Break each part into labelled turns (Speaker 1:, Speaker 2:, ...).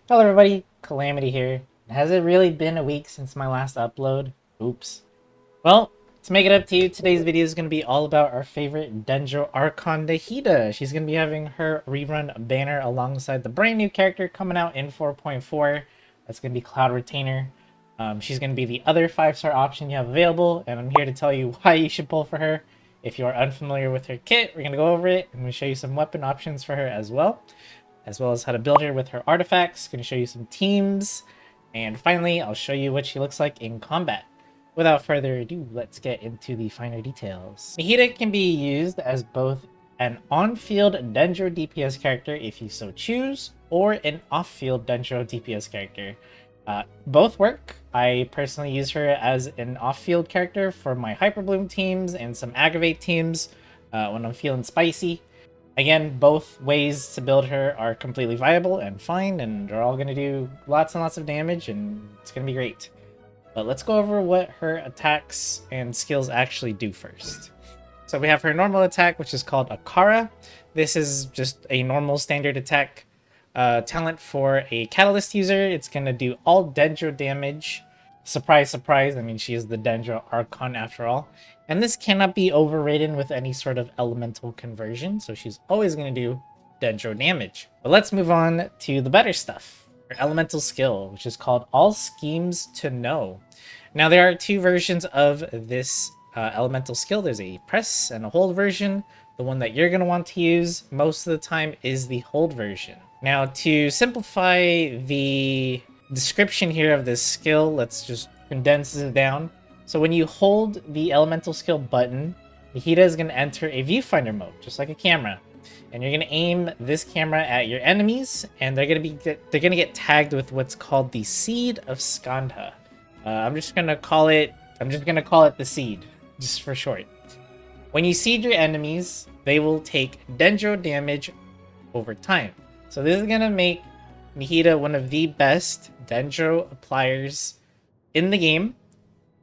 Speaker 1: Hello everybody, Calamity here. Has it really been a week since my last upload? Oops. Well, to make it up to you, today's video is going to be all about our favorite Dendro Archon Nahida. She's going to be having her rerun banner alongside the brand new character coming out in 4.4. That's going to be Cloud Retainer. She's going to be the other 5-star option you have available, and I'm here to tell you why you should pull for her. If you are unfamiliar with her kit, we're going to go over it. I'm going to show you some weapon options for her as well as how to build her with her artifacts. Going to show you some teams, and finally, I'll show you what she looks like in combat. Without further ado, let's get into the finer details. Nahida can be used as both an on-field Dendro DPS character if you so choose, or an off-field Dendro DPS character. Both work. I personally use her as an off-field character for my Hyperbloom teams and some Aggravate teams when I'm feeling spicy. Again, both ways to build her are completely viable and fine, and they're all going to do lots and lots of damage, and it's going to be great. But let's go over what her attacks and skills actually do first. So we have her normal attack, which is called Akara. This is just a normal standard attack talent for a Catalyst user. It's going to do all Dendro damage. Surprise, surprise. I mean, she is the Dendro Archon after all. And this cannot be overridden with any sort of elemental conversion, so she's always going to do Dendro damage. But let's move on to the better stuff. Her elemental skill, which is called All Schemes to Know. Now, there are two versions of this elemental skill. There's a press and a hold version. The one that you're going to want to use most of the time is the hold version. Now, to simplify the description here of this skill, let's just condense it down. So when you hold the elemental skill button, Nahida is going to enter a viewfinder mode, just like a camera. And you're going to aim this camera at your enemies, and they're going to get tagged with what's called the Seed of Skandha. I'm just going to call it the Seed, just for short. When you seed your enemies, they will take Dendro damage over time. So this is going to make Nahida one of the best Dendro appliers in the game.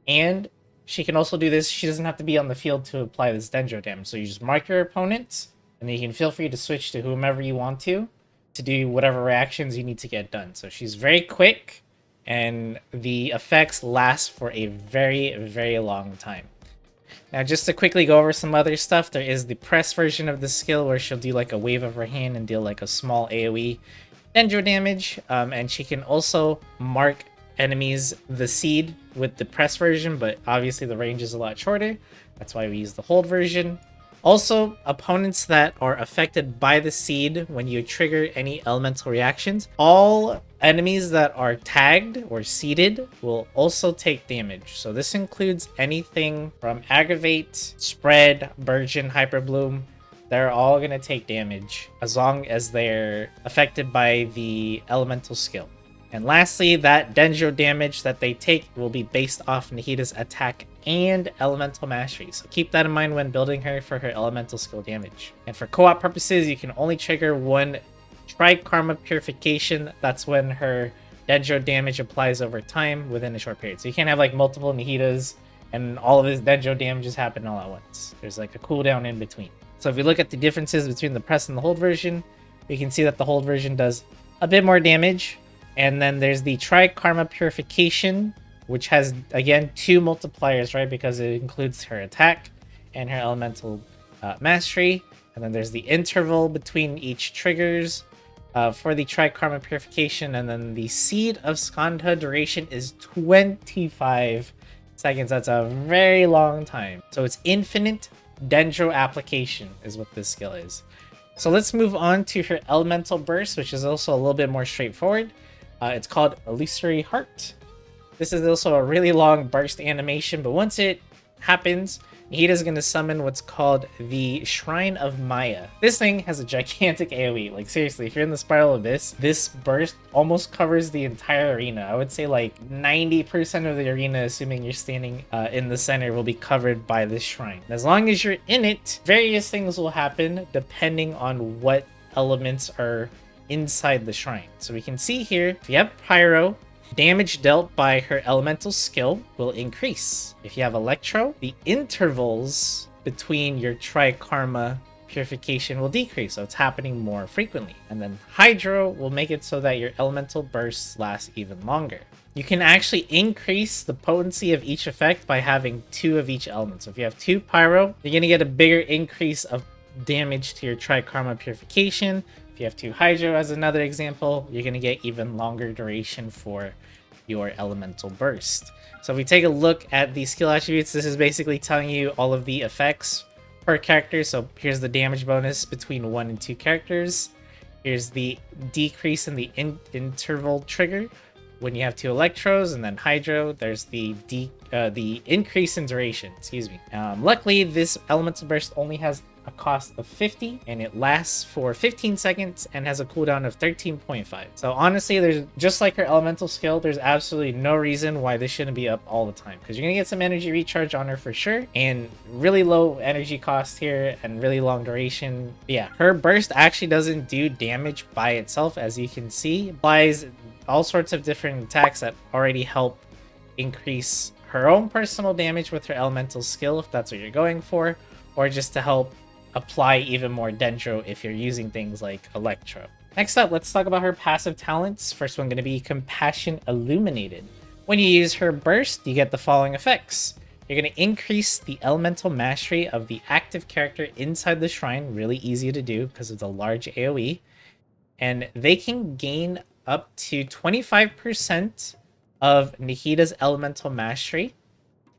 Speaker 1: And she can also do this. She doesn't have to be on the field to apply this Dendro damage. So you just mark your opponent, and then you can feel free to switch to whomever you want to do whatever reactions you need to get done. So she's very quick, and the effects last for a very, very long time. Now, just to quickly go over some other stuff, there is the press version of the skill where she'll do like a wave of her hand and deal like a small AoE Dendro damage. And she can also mark enemies the seed with the press version, but obviously the range is a lot shorter. That's why we use the hold version. Also, opponents that are affected by the seed when you trigger any elemental reactions, all enemies that are tagged or seeded will also take damage. So this includes anything from Aggravate, Spread, Burgeon, Hyperbloom. They're all going to take damage as long as they're affected by the elemental skill. And lastly, that Dendro damage that they take will be based off Nahida's attack and elemental mastery. So keep that in mind when building her for her elemental skill damage. And for co-op purposes, you can only trigger one Tri-Karma Purification. That's when her Dendro damage applies over time within a short period. So you can't have like multiple Nahidas and all of this Dendro damages happen all at once. There's like a cooldown in between. So if you look at the differences between the press and the hold version, you can see that the hold version does a bit more damage. And then there's the Tri-Karma Purification, which has, again, two multipliers, right? Because it includes her attack and her elemental mastery. And then there's the interval between each triggers for the Tri-Karma Purification. And then the Seed of Skandha duration is 25 seconds. That's a very long time. So it's infinite Dendro application is what this skill is. So let's move on to her Elemental Burst, which is also a little bit more straightforward. It's called Illusory Heart. This is also a really long burst animation, but once it happens, Nahida's going to summon what's called the Shrine of Maya. This thing has a gigantic AoE. Like, seriously, if you're in the Spiral Abyss, this burst almost covers the entire arena. I would say like 90% of the arena, assuming you're standing in the center, will be covered by this shrine. As long as you're in it, various things will happen depending on what elements are inside the shrine. So we can see here, if you have Pyro, damage dealt by her elemental skill will increase. If you have Electro, the intervals between your Tri-Karma purification will decrease, so it's happening more frequently. And then Hydro will make it so that your elemental bursts last even longer. You can actually increase the potency of each effect by having 2 of each element. So if you have 2 Pyro, you're going to get a bigger increase of damage to your Trikarma Purification. If you have 2 Hydro as another example, you're going to get even longer duration for your elemental burst. So if we take a look at the skill attributes, this is basically telling you all of the effects per character. So here's the damage bonus between 1 and 2 characters. Here's the decrease in the interval trigger when you have 2 Electros, and then Hydro, there's the increase in duration, excuse me. Luckily, this elemental burst only has a cost of 50, and it lasts for 15 seconds and has a cooldown of 13.5. So honestly, there's just like her elemental skill, there's absolutely no reason why this shouldn't be up all the time, because you're gonna get some energy recharge on her for sure, and really low energy cost here and really long duration. But yeah, her burst actually doesn't do damage by itself, as you can see. It applies all sorts of different attacks that already help increase her own personal damage with her elemental skill, if that's what you're going for, or just to help apply even more Dendro if you're using things like Electro. Next up, let's talk about her passive talents. First one going to be Compassion Illuminated. When you use her burst, you get the following effects. You're going to increase the elemental mastery of the active character inside the shrine, really easy to do because of the large AoE, and they can gain up to 25% of Nahida's elemental mastery,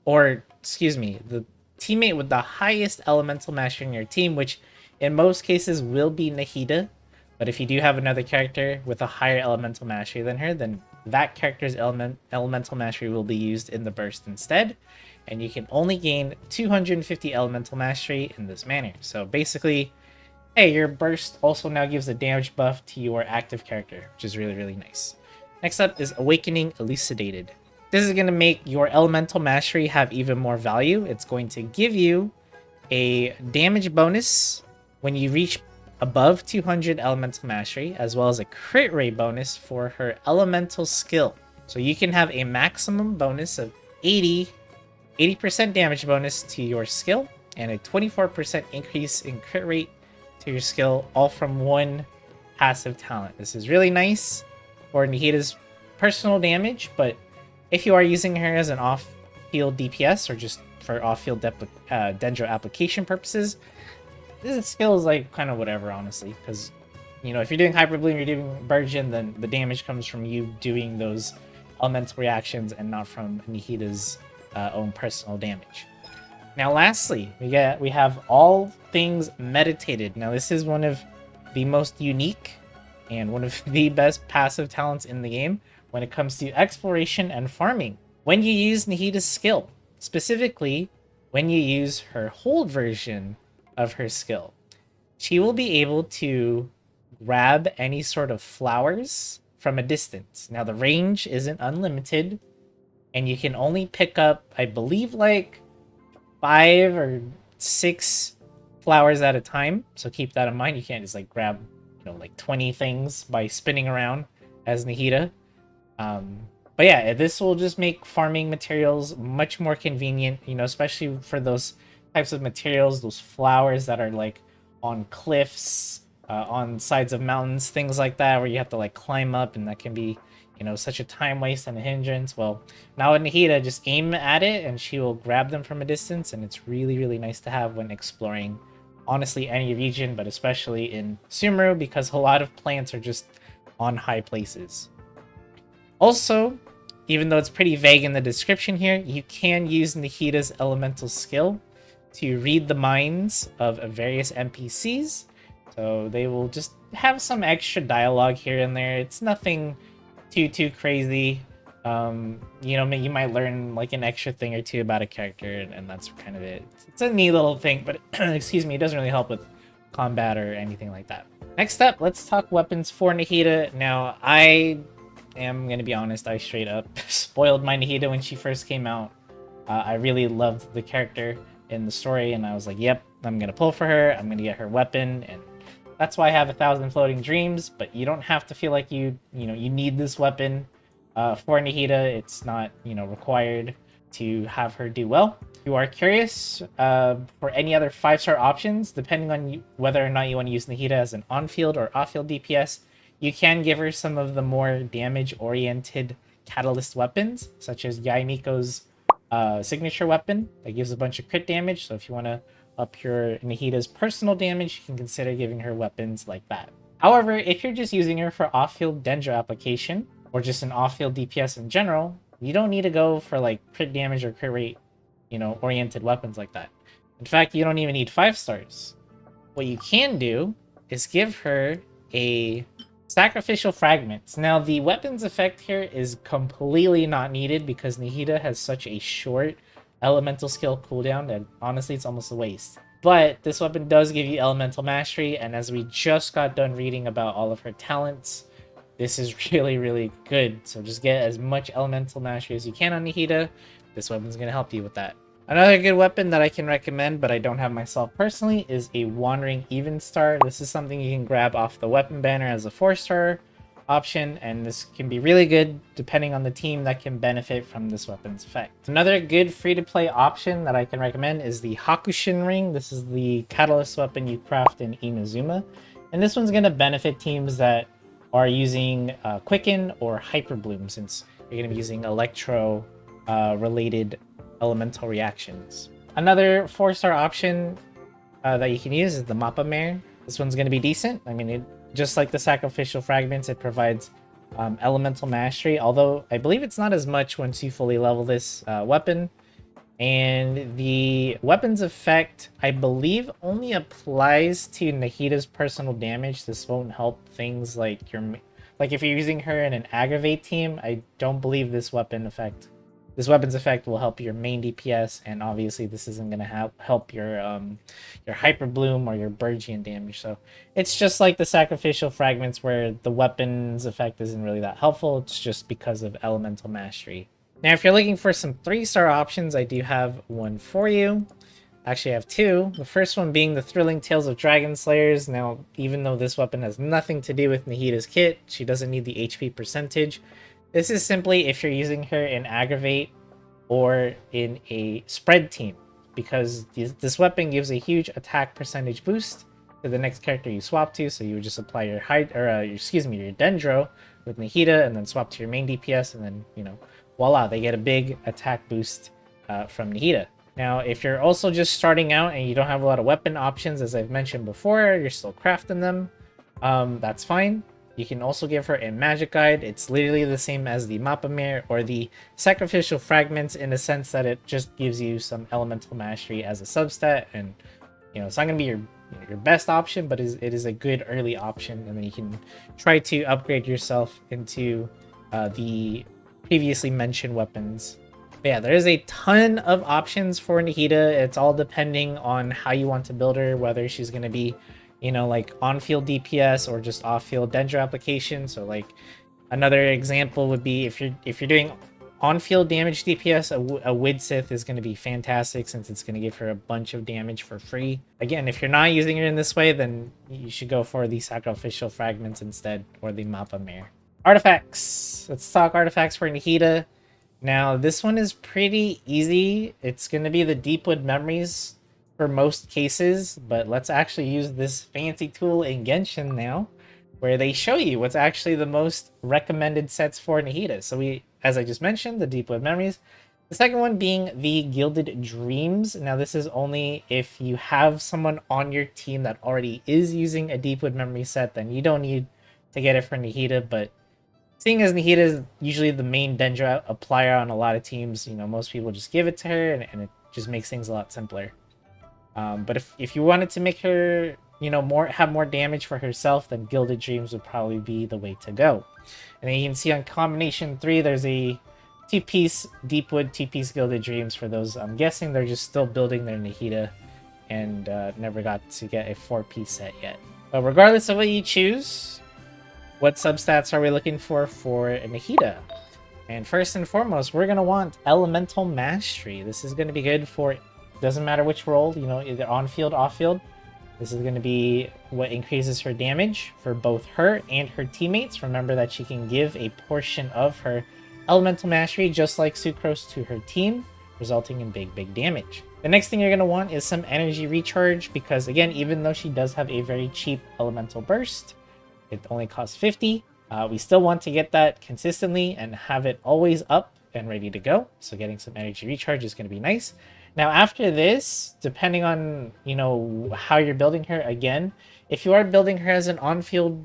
Speaker 1: or excuse me, the teammate with the highest elemental mastery in your team, which in most cases will be Nahida. But if you do have another character with a higher elemental mastery than her, then that character's elemental mastery will be used in the burst instead. And you can only gain 250 elemental mastery in this manner. So basically, hey, your burst also now gives a damage buff to your active character, which is really, really nice. Next up is Awakening Elucidated. This is going to make your elemental mastery have even more value. It's going to give you a damage bonus when you reach above 200 elemental mastery, as well as a crit rate bonus for her elemental skill. So you can have a maximum bonus of 80% damage bonus to your skill, and a 24% increase in crit rate to your skill, all from one passive talent. This is really nice for Nahida's personal damage, but if you are using her as an off-field DPS or just for off-field Dendro application purposes, this skill is like kind of whatever, honestly, because you know, if you're doing Hyper Bloom, you're doing Burgeon, then the damage comes from you doing those elemental reactions and not from Nahida's own personal damage. Now, lastly, we have All Things Meditated. Now, this is one of the most unique and one of the best passive talents in the game when it comes to exploration and farming. When you use Nahida's skill, specifically when you use her hold version of her skill, she will be able to grab any sort of flowers from a distance. Now, the range isn't unlimited, and you can only pick up, I believe, like 5 or 6 flowers at a time. So keep that in mind. You can't just like grab, you know, like 20 things by spinning around as Nahida. But yeah, this will just make farming materials much more convenient, you know, especially for those types of materials, those flowers that are like on cliffs, on sides of mountains, things like that, where you have to like climb up, and that can be, you know, such a time waste and a hindrance. Well, now with Nahida, just aim at it and she will grab them from a distance, and it's really, really nice to have when exploring, honestly, any region, but especially in Sumeru, because a lot of plants are just on high places. Also, even though it's pretty vague in the description here, you can use Nahida's elemental skill to read the minds of various NPCs. So they will just have some extra dialogue here and there. It's nothing too crazy. You know, you might learn like an extra thing or two about a character, and that's kind of it. It's a neat little thing, but excuse me, it doesn't really help with combat or anything like that. Next up, let's talk weapons for Nahida. Now, I am gonna be honest, I straight up spoiled my Nahida when she first came out. I really loved the character in the story, and I was like, yep, I'm gonna pull for her, I'm gonna get her weapon, and that's why I have 1,000 floating dreams. But you don't have to feel like you need this weapon for Nahida. It's not, you know, required to have her do well. If you are curious for any other 5-star options, depending on whether or not you want to use Nahida as an on-field or off-field DPS, you can give her some of the more damage-oriented catalyst weapons, such as Yaimiko's signature weapon that gives a bunch of crit damage. So if you want to up your Nahida's personal damage, you can consider giving her weapons like that. However, if you're just using her for off-field Dendro application, or just an off-field DPS in general, you don't need to go for like crit damage or crit rate, oriented weapons like that. In fact, you don't even need 5 stars. What you can do is give her a sacrificial fragments. Now, the weapons effect here is completely not needed because Nahida has such a short elemental skill cooldown that honestly it's almost a waste. But this weapon does give you elemental mastery, and as we just got done reading about all of her talents, this is really, really good. So just get as much elemental mastery as you can on Nahida. This weapon's going to help you with that. Another good weapon that I can recommend, but I don't have myself personally, is a Wandering Even Star. This is something you can grab off the weapon banner as a 4-star option, and this can be really good depending on the team that can benefit from this weapon's effect. Another good free-to-play option that I can recommend is the Hakushin Ring. This is the catalyst weapon you craft in Inazuma, and this one's going to benefit teams that are using Quicken or Hyper Bloom, since you're going to be using Electro related elemental reactions. Another 4-star option that you can use is the Mappa Mare. This one's going to be decent. I mean, just like the sacrificial fragments, it provides elemental mastery, although I believe it's not as much once you fully level this weapon. And the weapon's effect, I believe, only applies to Nahida's personal damage. This won't help things like if you're using her in an aggravate team. I don't believe this weapon's effect will help your main DPS, and obviously this isn't going to help your Hyper Bloom or your Burgian damage. So it's just like the sacrificial fragments, where the weapon's effect isn't really that helpful. It's just because of elemental mastery. Now, if you're looking for some 3-star options, I do have one for you. Actually, I have 2. The first one being the Thrilling Tales of Dragon Slayers. Now, even though this weapon has nothing to do with Nahida's kit, she doesn't need the HP percentage. This is simply if you're using her in aggravate or in a spread team, because this weapon gives a huge attack percentage boost to the next character you swap to. So you would just apply your Dendro with Nahida, and then swap to your main DPS, and then voila, they get a big attack boost from Nahida. Now, if you're also just starting out and you don't have a lot of weapon options, as I've mentioned before, you're still crafting them, that's fine. You can also give her a magic guide. It's literally the same as the Mappa Mare or the sacrificial fragments, in the sense that it just gives you some elemental mastery as a substat, and it's not going to be your best option, but it is a good early option, and then you can try to upgrade yourself into the previously mentioned weapons. But yeah, there is a ton of options for Nahida. It's all depending on how you want to build her, whether she's going to be like on-field DPS or just off-field Dendro application. So like another example would be if you're doing on-field damage DPS, a Widsith is going to be fantastic, since it's going to give her a bunch of damage for free. Again, if you're not using her in this way, then you should go for the sacrificial fragments instead, or the Mappa Mare. Artifacts. Let's talk artifacts for Nahida. Now, this one is pretty easy. It's going to be the Deepwood Memories for most cases, but let's actually use this fancy tool in Genshin now, where they show you what's actually the most recommended sets for Nahida. So as I just mentioned, the Deepwood Memories. The second one being the Gilded Dreams. Now, this is only if you have someone on your team that already is using a Deepwood Memory set, then you don't need to get it for Nahida. But seeing as Nahida is usually the main Dendro applier on a lot of teams, most people just give it to her, and it just makes things a lot simpler. But if you wanted to make her, have more damage for herself, then Gilded Dreams would probably be the way to go. And then you can see on combination 3, there's a 2-piece Deepwood, 2-piece Gilded Dreams. For those, I'm guessing they're just still building their Nahida and never got to get a 4-piece set yet. But regardless of what you choose, what substats are we looking for Nahida? And first and foremost, we're going to want Elemental Mastery. This is going to be good for, doesn't matter which role, either on-field, off-field. This is going to be what increases her damage for both her and her teammates. Remember that she can give a portion of her Elemental Mastery, just like Sucrose, to her team, resulting in big damage. The next thing you're going to want is some energy recharge because, again, even though she does have a very cheap elemental burst, it only costs 50. We still want to get that consistently and have it always up and ready to go. So getting some energy recharge is going to be nice. Now, after this, depending on, how you're building her, again, if you are building her as an on-field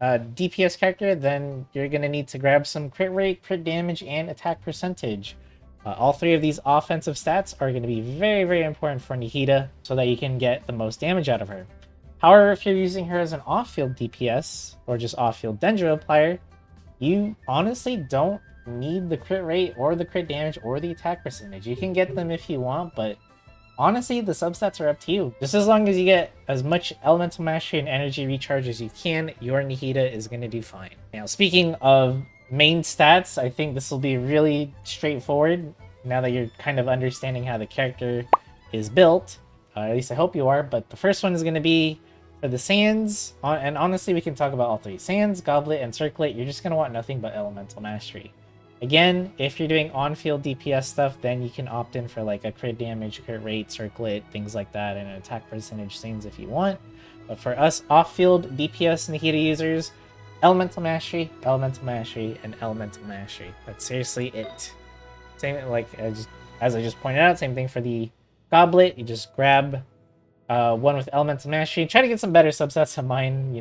Speaker 1: DPS character, then you're going to need to grab some crit rate, crit damage, and attack percentage. All three of these offensive stats are going to be very important for Nahida so that you can get the most damage out of her. However, if you're using her as an off-field DPS or just off-field Dendro applier, you honestly don't need the crit rate or the crit damage or the attack percentage. You can get them if you want, but honestly, the substats are up to you. Just as long as you get as much elemental mastery and energy recharge as you can, your Nahida is going to do fine. Now, speaking of main stats, I think this will be really straightforward now that you're kind of understanding how the character is built. At least I hope you are. But the first one is going to be for the Sands. And honestly, we can talk about all three. Sands, Goblet, and Circlet, you're just going to want nothing but elemental mastery. Again, if you're doing on-field DPS stuff, then you can opt in for like a crit damage, crit rate, Circlet, things like that, and an attack percentage Sands if you want. But for us off-field DPS Nahida users, elemental mastery, and elemental mastery. That's seriously it. Same like as I just pointed out, same thing for the Goblet. You just grab one with elemental mastery. Try to get some better substats than mine.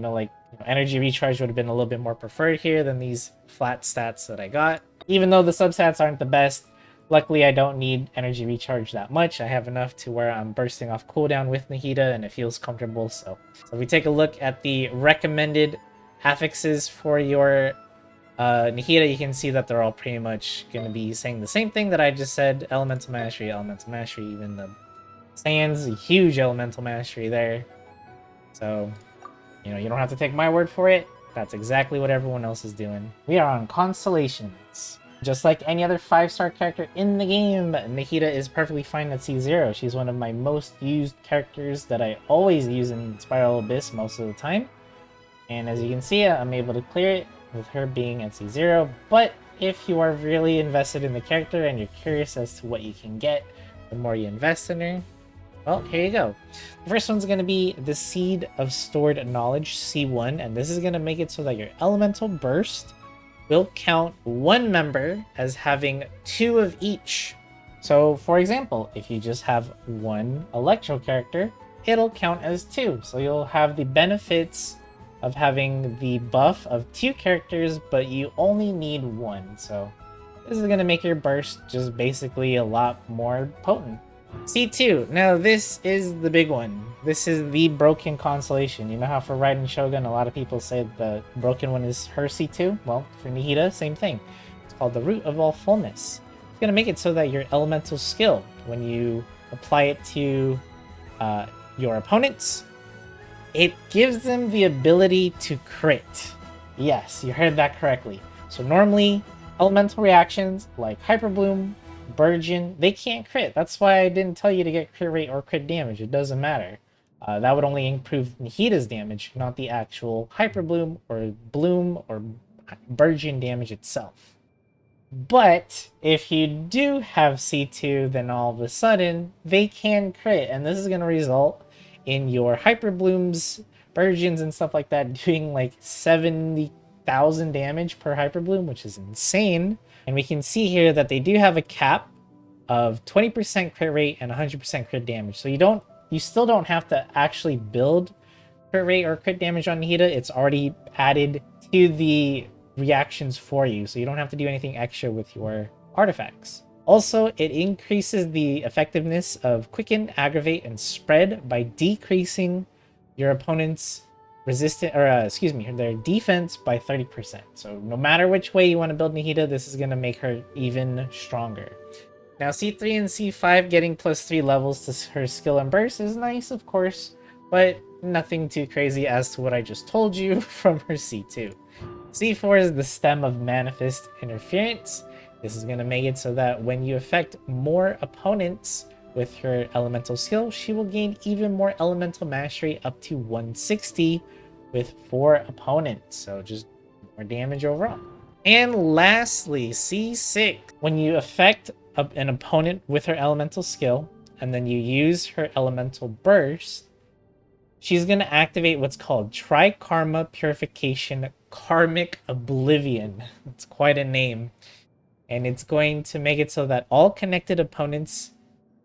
Speaker 1: Energy recharge would have been a little bit more preferred here than these flat stats that I got. Even though the substats aren't the best, luckily I don't need energy recharge that much. I have enough to where I'm bursting off cooldown with Nahida and it feels comfortable. So if we take a look at the recommended affixes for your Nahida, you can see that they're all pretty much going to be saying the same thing that I just said. Elemental mastery, even the Sands, huge elemental mastery there. So, you don't have to take my word for it. That's exactly what everyone else is doing. We are on Constellations. Just like any other 5-star character in the game, Nahida is perfectly fine at C0. She's one of my most used characters that I always use in Spiral Abyss most of the time. And as you can see, I'm able to clear it with her being at C0. But if you are really invested in the character and you're curious as to what you can get the more you invest in her, well, here you go. The first one's going to be the Seed of Stored Knowledge, C1, and this is going to make it so that your Elemental Burst will count one member as having 2 of each. So, for example, if you just have one Electro character, it'll count as 2. So you'll have the benefits of having the buff of 2 characters, but you only need 1. So this is going to make your burst just basically a lot more potent. C2. Now this is the big one. This is the broken constellation. You know how for Raiden Shogun, a lot of people say the broken one is her C2? Well, for Nahida, same thing. It's called the Root of All Fullness. It's going to make it so that your elemental skill, when you apply it to your opponents, it gives them the ability to crit. Yes, you heard that correctly. So normally, elemental reactions like Hyper Bloom, Burgeon, they can't crit. That's why I didn't tell you to get crit rate or crit damage. It doesn't matter. That would only improve Nahida's damage, not the actual Hyper Bloom or Burgeon damage itself. But if you do have C2, then all of a sudden they can crit, and this is going to result in your Hyper Blooms, Burgeons, and stuff like that doing like 70,000 damage per Hyper Bloom, which is insane. And we can see here that they do have a cap of 20% crit rate and 100% crit damage. So you still don't have to actually build crit rate or crit damage on Nahida. It's already added to the reactions for you, so you don't have to do anything extra with your artifacts. Also, it increases the effectiveness of Quicken, Aggravate, and Spread by decreasing your opponent's their defense by 30%. So no matter which way you want to build Nahida, this is going to make her even stronger. Now C3 and C5 getting +3 levels to her skill and burst is nice, of course, but nothing too crazy as to what I just told you from her C2. C4 is the Stem of Manifest Interference. This is going to make it so that when you affect more opponents with her elemental skill, she will gain even more elemental mastery, up to 160 with 4 opponents. So just more damage overall. And lastly, C6. When you affect an opponent with her elemental skill, and then you use her elemental burst, she's going to activate what's called Trikarma Purification Karmic Oblivion. It's quite a name. And it's going to make it so that all connected opponents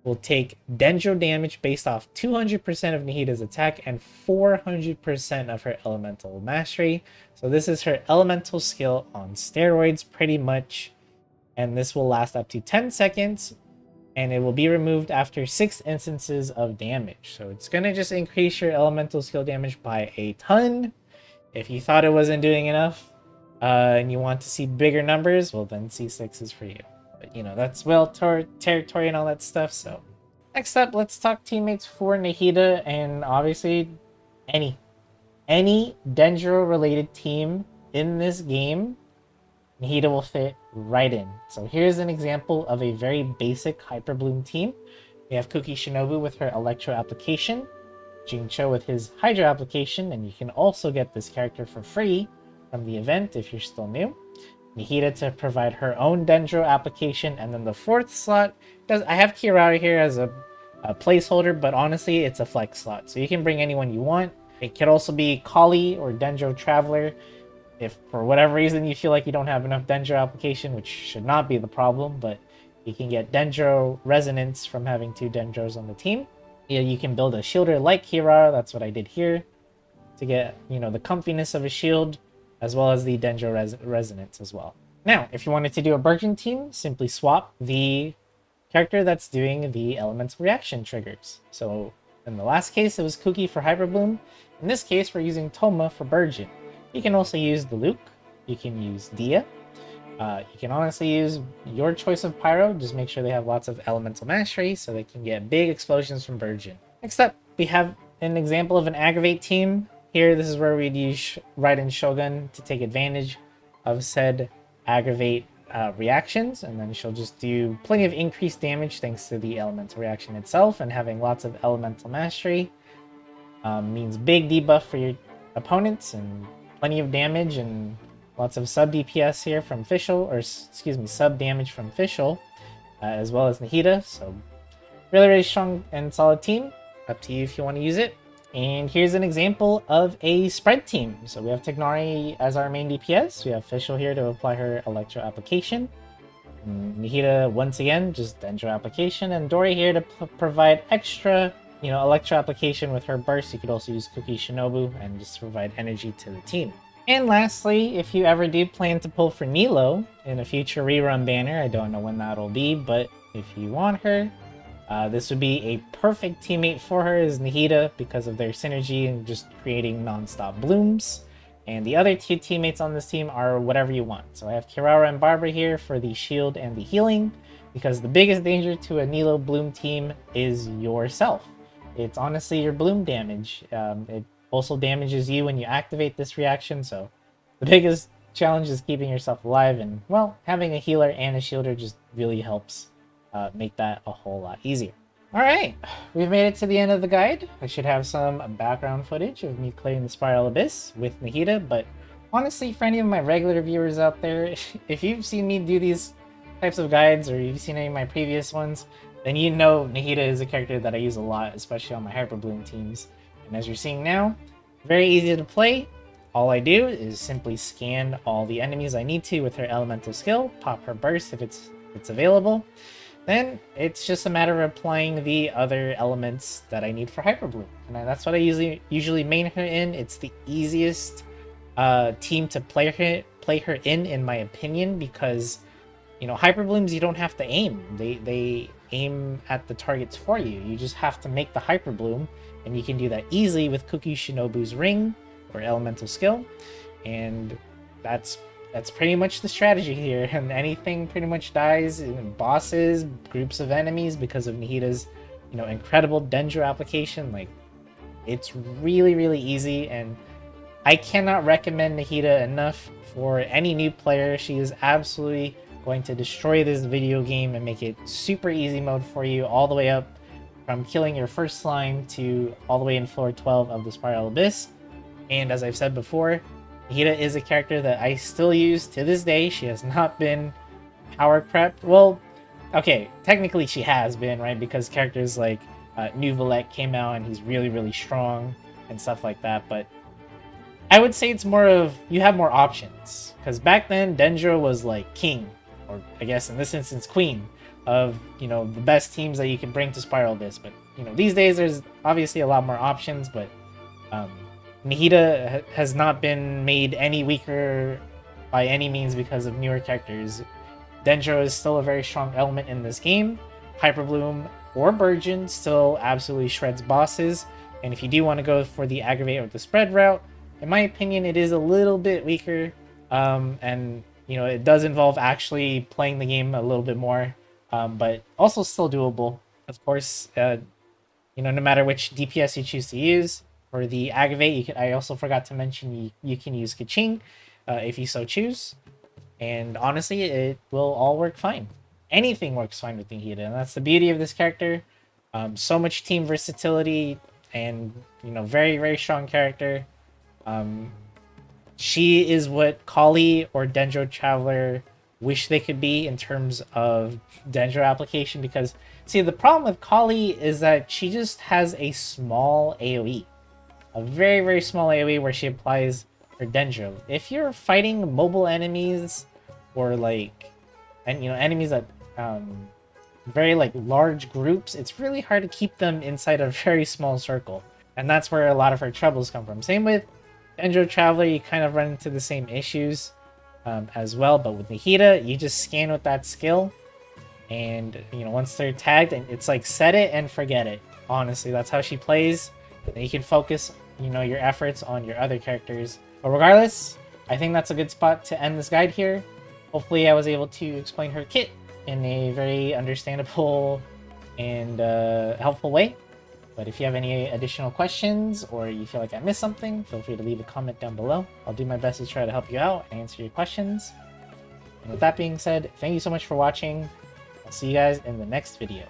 Speaker 1: will take Dendro damage based off 200% of Nahida's attack and 400% of her elemental mastery. So this is her elemental skill on steroids, pretty much. And this will last up to 10 seconds. And it will be removed after 6 instances of damage. So it's going to just increase your elemental skill damage by a ton. If you thought it wasn't doing enough, and you want to see bigger numbers, well then C6 is for you. But you know, that's well territory and all that stuff. So next up, let's talk teammates for Nahida, and obviously any Dendro related team in this game, Nahida will fit right in. So here's an example of a very basic Hyper Bloom team. We have Kuki Shinobu with her Electro application, Jincho with his Hydro application, and you can also get this character for free from the event if you're still new. Nahida to provide her own Dendro application, and then the 4th slot I have Kirara here as a placeholder, but honestly it's a flex slot, so you can bring anyone you want. It could also be Kali or Dendro Traveler if for whatever reason you feel like you don't have enough Dendro application, which should not be the problem, but you can get Dendro Resonance from having 2 Dendros on the team. Yeah, you can build a shielder like Kirara, that's what I did here, to get, you know, the comfiness of a shield, as well as the Dendro Resonance as well. Now, if you wanted to do a Burgeon team, simply swap the character that's doing the elemental reaction triggers. So in the last case, it was Kuki for Hyper Bloom. In this case, we're using Toma for Burgeon. You can also use the Luke. You can use Dia. You can honestly use your choice of Pyro. Just make sure they have lots of elemental mastery so they can get big explosions from Burgeon. Next up, we have an example of an Aggravate team. Here, this is where we'd use Raiden Shogun to take advantage of said Aggravate reactions, and then she'll just do plenty of increased damage thanks to the elemental reaction itself, and having lots of elemental mastery means big debuff for your opponents and plenty of damage and lots of sub DPS here from Fischl, or excuse me, sub damage from Fischl, as well as Nahida. So really strong and solid team. Up to you if you want to use it. And here's an example of a spread team. So we have Tignari as our main DPS. We have Fischl here to apply her Electro application. And Nahida, once again, just Dendro application. And Dori here to provide extra, you know, Electro application with her burst. You could also use Kuki Shinobu and just provide energy to the team. And lastly, if you ever do plan to pull for Nilo in a future rerun banner, I don't know when that'll be, but if you want her, this would be a perfect teammate for her is Nahida because of their synergy and just creating non-stop blooms. And the other 2 teammates on this team are whatever you want. So I have Kirara and Barbara here for the shield and the healing, because the biggest danger to a Nilo bloom team is yourself. It's honestly your bloom damage. It also damages you when you activate this reaction, so the biggest challenge is keeping yourself alive, and well, having a healer and a shielder just really helps make that a whole lot easier. Alright, we've made it to the end of the guide. I should have some background footage of me clearing the Spiral Abyss with Nahida, but honestly, for any of my regular viewers out there, if you've seen me do these types of guides, or you've seen any of my previous ones, then you know Nahida is a character that I use a lot, especially on my Hyper Bloom teams. And as you're seeing now, very easy to play. All I do is simply scan all the enemies I need to with her elemental skill, pop her burst if it's available. Then it's just a matter of applying the other elements that I need for Hyper Bloom. And that's what I usually main her in. It's the easiest team to play her in my opinion, because you know, Hyper Blooms you don't have to aim. They aim at the targets for you. You just have to make the Hyper Bloom, and you can do that easily with Kuki Shinobu's ring or elemental skill. And that's pretty much the strategy here. And anything pretty much dies, bosses, groups of enemies, because of Nahida's, you know, incredible Dendro application. Like, it's really easy, and I cannot recommend Nahida enough for any new player. She is absolutely going to destroy this video game and make it super easy mode for you, all the way up from killing your first slime to all the way in floor 12 of the Spiral Abyss. And as I've said before, Nahida is a character that I still use to this day. She has not been power crept. Well, okay, technically she has been, right? Because characters like Nuvolette came out and he's really, really strong and stuff like that. But I would say it's more of you have more options. Because back then, Dendro was like king, or I guess in this instance, queen of, you know, the best teams that you can bring to Spiral Abyss. But, you know, these days there's obviously a lot more options, but um, Nahida has not been made any weaker by any means because of newer characters. Dendro is still a very strong element in this game. Hyperbloom or Burgeon still absolutely shreds bosses. And if you do want to go for the aggravate or the spread route, in my opinion, it is a little bit weaker. And, you know, it does involve actually playing the game a little bit more, but also still doable. Of course, you know, no matter which DPS you choose to use. For the aggravate, I also forgot to mention you can use Kaching if you so choose. And honestly, it will all work fine. Anything works fine with Nahida, and that's the beauty of this character. So much team versatility, and, you know, very, very strong character. She is what Kali or Dendro Traveler wish they could be in terms of Dendro application, because, see, the problem with Kali is that she just has a small AoE. A very, very small AoE where she applies her Dendro. If you're fighting mobile enemies or, like, and, you know, enemies that very, like, large groups, it's really hard to keep them inside a very small circle. And that's where a lot of her troubles come from. Same with Dendro Traveler, you kind of run into the same issues as well. But with Nahida, you just scan with that skill. And, you know, once they're tagged, and it's like set it and forget it. Honestly, that's how she plays. And you can focus, you know, your efforts on your other characters. But regardless, I think that's a good spot to end this guide here. Hopefully I was able to explain her kit in a very understandable and helpful way. But if you have any additional questions or you feel like I missed something, feel free to leave a comment down below. I'll do my best to try to help you out and answer your questions. And with that being said, thank you so much for watching. I'll see you guys in the next video.